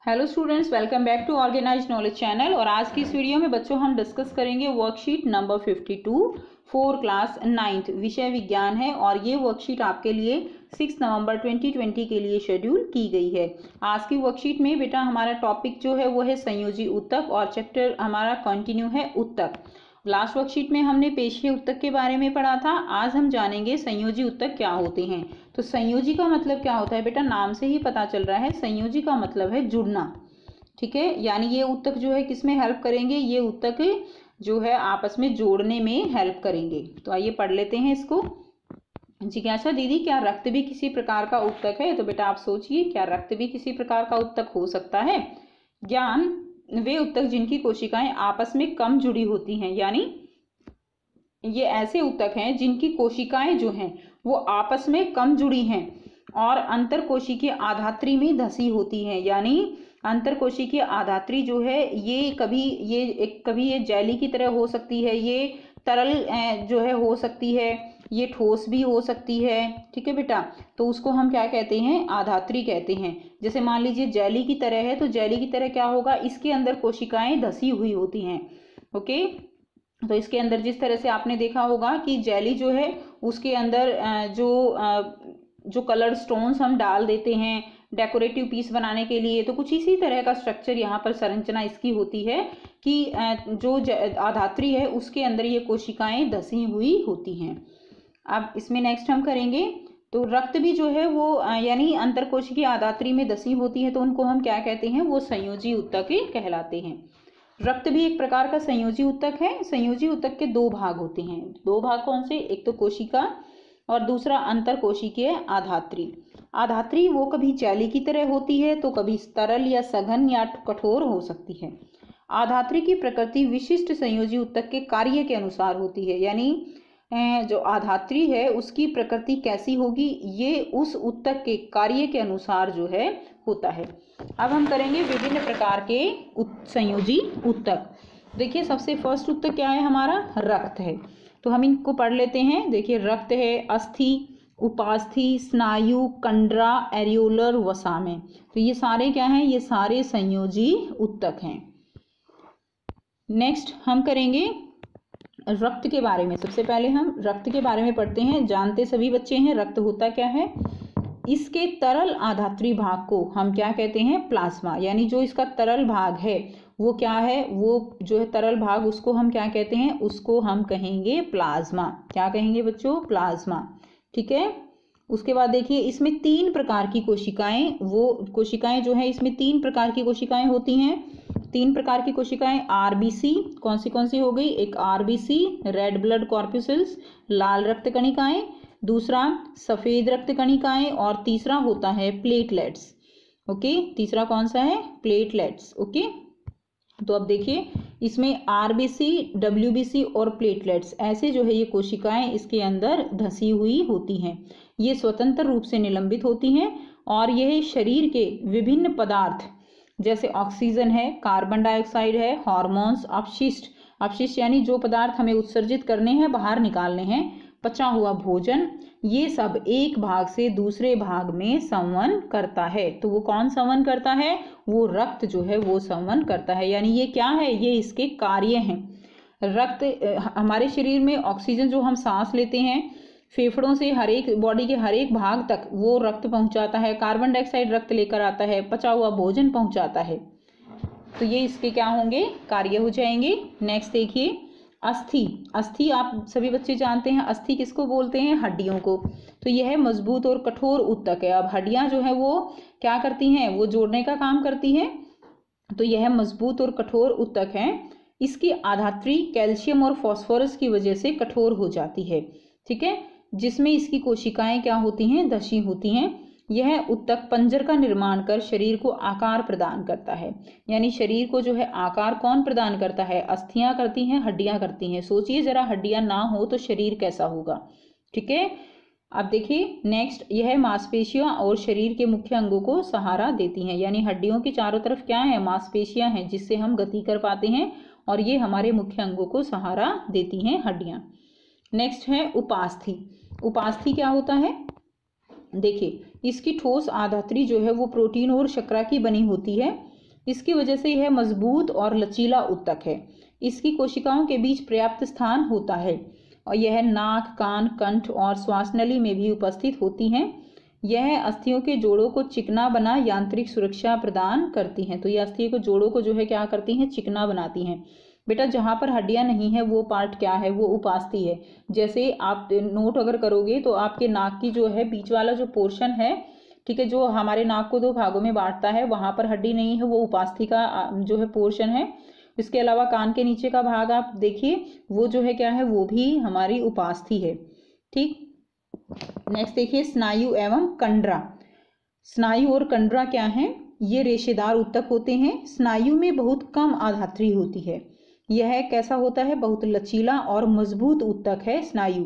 Hello students, welcome back to organised knowledge channel. और आज की इस वीडियो में बच्चों हम डिस्कस करेंगे worksheet number 52 four class 9th विषय विज्ञान है। और ये वर्कशीट आपके लिए 6 नवंबर 2020 के लिए शेड्यूल की गई है। आज की वर्कशीट में बेटा हमारा टॉपिक जो है वो है संयोजी उत्तक और चैप्टर हमारा कंटिन्यू है उत्तक। लास्ट वर्कशीट में हमने पेशीय उत्तक के बारे में पढ़ा था। आज हम जानेंगे संयोजी उत्तक क्या होते हैं। तो संयोजी का मतलब क्या होता है बेटा, नाम से ही पता चल रहा है। संयोजी का मतलब है जुड़ना, ठीक है। यानी ये उत्तक जो है किसमें हेल्प करेंगे, ये उत्तक जो है आपस में जोड़ने में हेल्प करेंगे। तो आइए पढ़ लेते हैं इसको। जिज्ञासा दीदी, क्या रक्त भी किसी प्रकार का उत्तक है? तो बेटा आप सोचिए, क्या रक्त भी किसी प्रकार का उत्तक हो सकता है? ज्ञान वे उत्तक जिनकी कोशिकाएं आपस में कम जुड़ी होती हैं, यानी ये ऐसे उत्तक हैं जिनकी कोशिकाएं जो हैं वो आपस में कम जुड़ी हैं और अंतरकोशिकीय आधात्री में धसी होती हैं। यानी अंतरकोशिकीय आधात्री जो है ये कभी ये जेली की तरह हो सकती है, ये तरल जो है हो सकती है, ये ठोस भी हो सकती है, ठीक है बेटा। तो उसको हम क्या कहते हैं, आधात्री कहते हैं। जैसे मान लीजिए जेली की तरह है, तो जेली की तरह क्या होगा, इसके अंदर कोशिकाएं धसी हुई होती हैं। ओके, तो इसके अंदर जिस तरह से आपने देखा होगा कि जेली जो है उसके अंदर जो कलर स्टोन्स हम डाल देते हैं डेकोरेटिव पीस बनाने के लिए, तो कुछ इसी तरह का स्ट्रक्चर यहाँ पर संरचना इसकी होती है कि जो आधात्री है उसके अंदर ये कोशिकाएं धसी हुई होती हैं। अब इसमें नेक्स्ट हम करेंगे, तो रक्त भी जो है वो यानी अंतरकोशिकीय आधात्री में धसी होती है, तो उनको हम क्या कहते हैं, वो संयोजी उत्तक कहलाते हैं। रक्त भी एक प्रकार का संयोजी उत्तक है। संयोजी उत्तक के दो भाग होते हैं। दो भाग कौन से, एक तो कोशिका और दूसरा अंतरकोशिकीय आधात्री। आधात्री वो कभी जेली की तरह होती है, तो कभी तरल या सघन या कठोर हो सकती है। आधात्री की प्रकृति विशिष्ट संयोजी उत्तक के कार्य के अनुसार होती है। यानी जो आधात्री है उसकी प्रकृति कैसी होगी, ये उस उत्तक के कार्य के अनुसार जो है होता है। अब हम करेंगे विभिन्न प्रकार के संयोजी उत्तक। देखिए सबसे फर्स्ट उत्तक क्या है, हमारा रक्त है। तो हम इनको पढ़ लेते हैं। देखिए रक्त है अस्थि, उपास्थि, स्नायु, कंडरा, एरियोलर, वसा में। तो ये सारे क्या हैं, ये सारे संयोजी उत्तक हैं। नेक्स्ट हम करेंगे रक्त के बारे में। सबसे पहले हम रक्त के बारे में पढ़ते हैं। जानते सभी बच्चे हैं रक्त होता क्या है। इसके तरल आधात्री भाग को हम क्या कहते हैं, प्लाज्मा। यानी जो इसका तरल भाग है वो क्या है, वो जो है तरल भाग उसको हम क्या कहते हैं, उसको हम कहेंगे प्लाज्मा। क्या कहेंगे बच्चों, प्लाज्मा, ठीक है। उसके बाद देखिए इसमें 3 प्रकार की कोशिकाएं, वो कोशिकाएं जो है इसमें 3 प्रकार की कोशिकाएं होती हैं। 3 प्रकार की कोशिकाएं आरबीसी, कौन सी हो गई, एक आरबीसी रेड ब्लड कॉर्पुसल्स, लाल रक्त कणिकाएं, दूसरा सफेद रक्त कणिकाएं, और तीसरा होता है प्लेटलेट्स। ओके, तीसरा कौन सा है, प्लेटलेट्स। ओके, तो अब देखिए इसमें आरबीसी, डब्ल्यूबीसी और प्लेटलेट्स ऐसे जो है ये कोशिकाएं इसके अंदर धसी हुई होती हैं। ये स्वतंत्र रूप से निलंबित होती हैं और यह शरीर के विभिन्न पदार्थ जैसे ऑक्सीजन है, कार्बन डाइऑक्साइड है, हार्मोन्स, अपशिष्ट यानी जो पदार्थ हमें उत्सर्जित करने हैं, बाहर निकालने हैं, पचा हुआ भोजन, ये सब एक भाग से दूसरे भाग में संवहन करता है। तो वो कौन संवहन करता है, वो रक्त जो है वो संवहन करता है। यानी ये क्या है, ये इसके कार्य हैं। रक्त हमारे शरीर में ऑक्सीजन जो हम सांस लेते हैं फेफड़ों से हर एक बॉडी के हर एक भाग तक वो रक्त पहुंचाता है। कार्बन डाइऑक्साइड रक्त लेकर आता है, पचा हुआ भोजन पहुंचाता है। तो ये इसके क्या होंगे, कार्य हो जाएंगे। नेक्स्ट देखिए अस्थि आप सभी बच्चे जानते हैं अस्थि किसको बोलते हैं, हड्डियों को। तो यह मजबूत और कठोर उत्तक है। अब हड्डियां जो है वो क्या करती हैं, वो जोड़ने का काम करती हैं। तो यह मजबूत और कठोर उत्तक है। इसकी आधात्री कैल्शियम और फास्फोरस की वजह से कठोर हो जाती है, ठीक है, जिसमें इसकी कोशिकाएं क्या होती हैं, धसी होती हैं। यह उत्तक पंजर का निर्माण कर शरीर को आकार प्रदान करता है। यानी शरीर को जो है आकार कौन प्रदान करता है, अस्थियां करती हैं, हड्डियां करती हैं। सोचिए जरा, हड्डियां ना हो तो शरीर कैसा होगा, ठीक है। अब देखिए नेक्स्ट, यह मांसपेशियां और शरीर के मुख्य अंगों को सहारा देती हैं। यानी हड्डियों के चारों तरफ क्या है, मांसपेशियां हैं जिससे हम गति कर पाते हैं और ये हमारे मुख्य अंगों को सहारा देती हैं हड्डियां। नेक्स्ट है उपास्थि। उपास्थि क्या होता है, देखिए इसकी ठोस आधात्री जो है वो प्रोटीन और शर्करा की बनी होती है। इसकी वजह से यह मजबूत और लचीला ऊतक है। इसकी कोशिकाओं के बीच पर्याप्त स्थान होता है और यह नाक, कान, कंठ और श्वास नली में भी उपस्थित होती हैं। यह अस्थियों के जोड़ों को चिकना बना यांत्रिक सुरक्षा प्रदान करती हैं। तो ये अस्थियों के जोड़ों को जो है क्या करती हैं, चिकना बनाती हैं। बेटा जहाँ पर हड्डियाँ नहीं है वो पार्ट क्या है, वो उपास्थि है। जैसे आप नोट अगर करोगे तो आपके नाक की जो है बीच वाला जो पोर्शन है, ठीक है, जो हमारे नाक को दो भागों में बांटता है, वहां पर हड्डी नहीं है, वो उपास्थि का जो है पोर्शन है। इसके अलावा कान के नीचे का भाग आप देखिए, वो जो है क्या है, वो भी हमारी उपास्थि है। ठीक, नेक्स्ट देखिए स्नायु एवं कंडरा। स्नायु और कंडरा क्या है, ये रेशेदार ऊतक होते हैं। स्नायु में बहुत कम आधात्री होती है। यह कैसा होता है, बहुत लचीला और मजबूत ऊतक है स्नायु।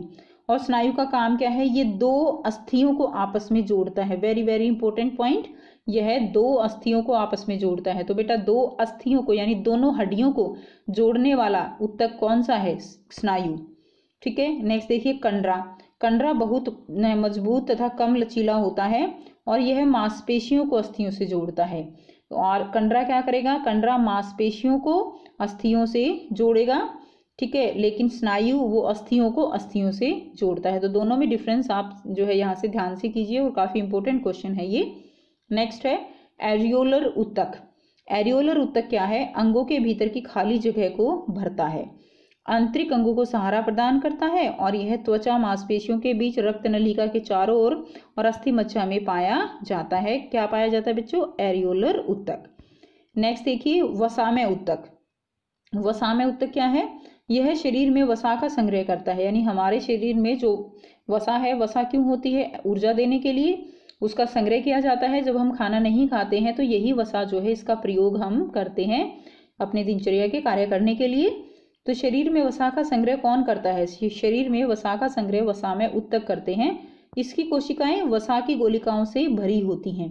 और स्नायु का काम क्या है, ये दो अस्थियों को आपस में जोड़ता है। वेरी वेरी इंपॉर्टेंट पॉइंट, यह दो अस्थियों को आपस में जोड़ता है। तो बेटा दो अस्थियों को यानी दोनों हड्डियों को जोड़ने वाला ऊतक कौन सा है, स्नायु। ठीक है, नेक्स्ट देखिए कंडरा। कंडरा बहुत मजबूत तथा कम लचीला होता है और यह मांसपेशियों को अस्थियों से जोड़ता है। और कंडरा क्या करेगा, कंडरा मांसपेशियों को अस्थियों से जोड़ेगा, ठीक है, लेकिन स्नायु वो अस्थियों को अस्थियों से जोड़ता है। तो दोनों में डिफरेंस आप जो है यहाँ से ध्यान से कीजिए और काफी इंपॉर्टेंट क्वेश्चन है ये। नेक्स्ट है एरियोलर ऊतक। एरियोलर ऊतक क्या है, अंगों के भीतर की खाली जगह को भरता है, आंतरिक अंगों को सहारा प्रदान करता है और यह त्वचा मांसपेशियों के बीच रक्त नलिका के चारों ओर और अस्थि मज्जा में पाया जाता है। क्या पाया जाता है बच्चों, एरियोलर ऊतक। नेक्स्ट देखिए वसामय ऊतक। वसामय ऊतक क्या है, यह शरीर में वसा का संग्रह करता है। यानी हमारे शरीर में जो वसा है, वसा क्यों होती है, ऊर्जा देने के लिए उसका संग्रह किया जाता है। जब हम खाना नहीं खाते हैं तो यही वसा जो है, इसका प्रयोग हम करते हैं अपने दिनचर्या के कार्य करने के लिए। तो शरीर में वसा का संग्रह कौन करता है, शरीर में वसा का संग्रह वसामय ऊतक करते हैं। इसकी कोशिकाएं वसा की गोलिकाओं से भरी होती हैं।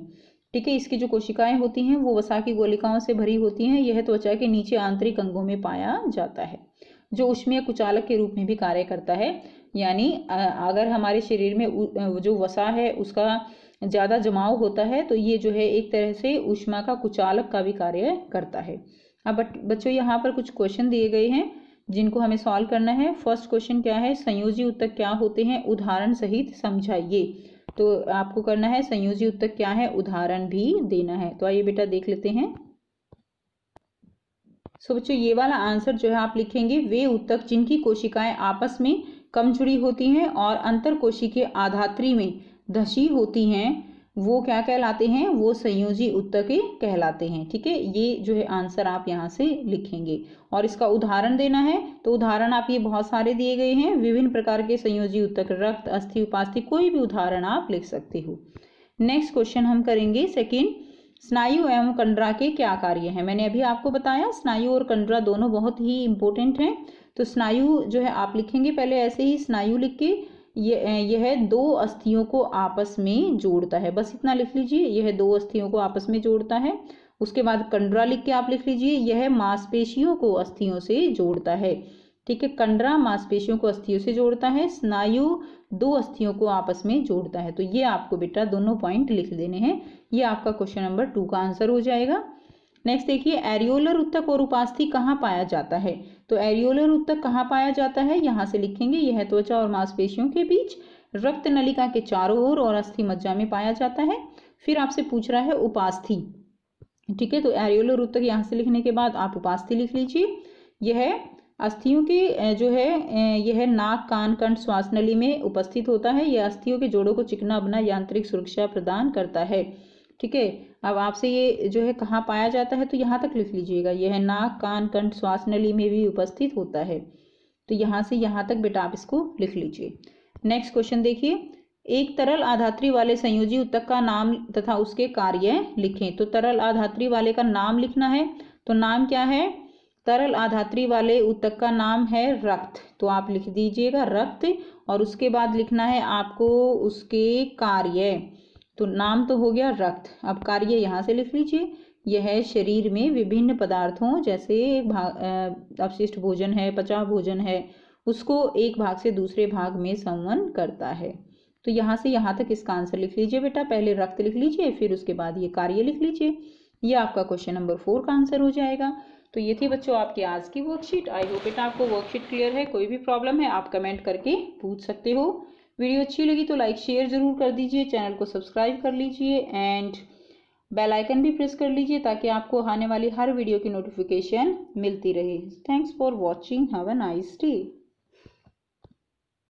ठीक है, इसकी जो कोशिकाएं होती हैं वो वसा की गोलिकाओं से भरी होती हैं। यह त्वचा के नीचे आंतरिक अंगों में पाया जाता है, जो उष्मीय कुचालक के रूप में भी कार्य करता है। यानी अगर हमारे शरीर में जो वसा है उसका ज़्यादा जमाव होता है तो ये जो है एक तरह से ऊष्मा का कुचालक का भी कार्य करता है। अब बच्चों यहाँ पर कुछ क्वेश्चन दिए गए हैं जिनको हमें सॉल्व करना है। फर्स्ट क्वेश्चन क्या है, संयोजी ऊतक क्या होते हैं, उदाहरण सहित समझाइए। तो आपको करना है संयोजी ऊतक क्या है, उदाहरण भी देना है। तो आइए बेटा देख लेते हैं। सो बच्चों ये वाला आंसर जो है आप लिखेंगे, वे ऊतक जिनकी कोशिकाएं आपस में कम जुड़ी होती हैं और अंतर कोशिकीय आधात्री में धसी होती हैं, वो क्या कहलाते हैं, वो संयोजी ऊतक कहलाते हैं। ठीक है, ये जो है आंसर आप यहाँ से लिखेंगे और इसका उदाहरण देना है। तो उदाहरण आप ये बहुत सारे दिए गए हैं, विभिन्न प्रकार के संयोजी ऊतक, रक्त, अस्थि, उपास्थि, कोई भी उदाहरण आप लिख सकते हो। नेक्स्ट क्वेश्चन हम करेंगे सेकेंड, स्नायु एवं कंडरा के क्या कार्य हैं। मैंने अभी आपको बताया स्नायु और कंडरा दोनों बहुत ही इंपॉर्टेंट हैं। तो स्नायु जो है आप लिखेंगे पहले ऐसे ही, स्नायु लिख के यह दो अस्थियों को आपस में जोड़ता है, बस इतना लिख लीजिए, यह दो अस्थियों को आपस में जोड़ता है। उसके बाद कंडरा लिख के आप लिख लीजिए, यह मांसपेशियों को अस्थियों से जोड़ता है। ठीक है, कंडरा मांसपेशियों को अस्थियों से जोड़ता है, स्नायु दो अस्थियों को आपस में जोड़ता है। तो ये आपको बेटा दोनों पॉइंट लिख देने हैं। ये आपका क्वेश्चन नंबर 2 का आंसर हो जाएगा। नेक्स्ट देखिए, एरियोलर ऊतक और उपास्थि कहाँ पाया जाता है। तो एरियोलर ऊतक कहाँ पाया जाता है, यहाँ से लिखेंगे, यह त्वचा और मांसपेशियों के बीच रक्त नलिका के चारों ओर और अस्थि मज्जा में पाया जाता है। फिर आपसे पूछ रहा है उपास्थि। ठीक है, तो एरियोलर ऊतक यहाँ से लिखने के बाद आप उपास्थि लिख लीजिए। यह अस्थियों के जो है यह नाक, कान, कंठ, श्वास नली में उपस्थित होता है। यह अस्थियों के जोड़ों को चिकना बना यांत्रिक सुरक्षा प्रदान करता है। ठीक है, अब आपसे ये जो है कहाँ पाया जाता है, तो यहाँ तक लिख लीजिएगा, यह नाक, कान, कंठ, श्वास नली में भी उपस्थित होता है। तो यहाँ से यहाँ तक बेटा आप इसको लिख लीजिए। नेक्स्ट क्वेश्चन देखिए, एक तरल आधात्री वाले संयोजी ऊतक का नाम तथा उसके कार्य लिखें। तो तरल आधात्री वाले का नाम लिखना है। तो नाम क्या है, तरल आधात्री वाले ऊतक का नाम है रक्त। तो आप लिख दीजिएगा रक्त और उसके बाद लिखना है आपको उसके कार्य। तो नाम तो हो गया रक्त, अब कार्य यहाँ से लिख लीजिए, यह शरीर में विभिन्न पदार्थों जैसे अपशिष्ट भोजन है, पचा भोजन है, उसको एक भाग से दूसरे भाग में संवहन करता है। तो यहाँ से यहाँ तक इसका आंसर लिख लीजिए बेटा, पहले रक्त लिख लीजिए फिर उसके बाद ये कार्य लिख लीजिए। ये आपका क्वेश्चन नंबर 4 का आंसर हो जाएगा। तो ये थी बच्चों आपकी आज की वर्कशीट। आई होप इट आपको वर्कशीट क्लियर है। कोई भी प्रॉब्लम है आप कमेंट करके पूछ सकते हो। वीडियो अच्छी लगी तो लाइक शेयर जरूर कर दीजिए, चैनल को सब्सक्राइब कर लीजिए एंड बेल आइकन भी प्रेस कर लीजिए ताकि आपको आने वाली हर वीडियो की नोटिफिकेशन मिलती रहे। Thanks for watching, have a nice day.